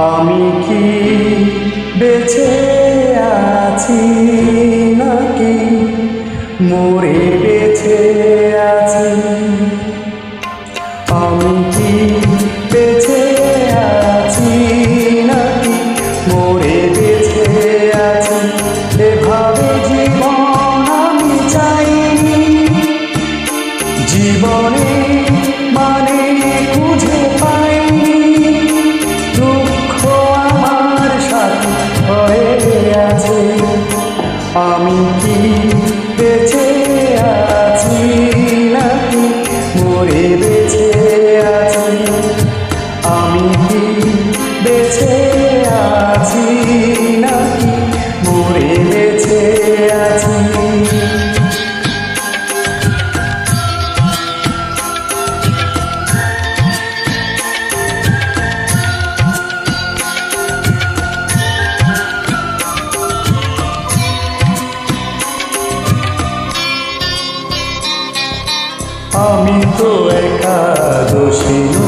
আমি কি বেঁচে আছি নাকি মরে বেঁচে আছি? আমি কি বেঁচে আছি নাকি মরে বেঁচে আছি? এভাবে জীবন আমি চাইনি, জীবনে মানে খুঁজে পাইনি। দুঃখ আমার সাথে হয়ে আছে। আমি কি বেঁচে আছি নাকি মরে বেঁচে আছি? আমি কি বেঁচে আছি নাকি মরে বেঁচে আছি? আমি তো একাদশী।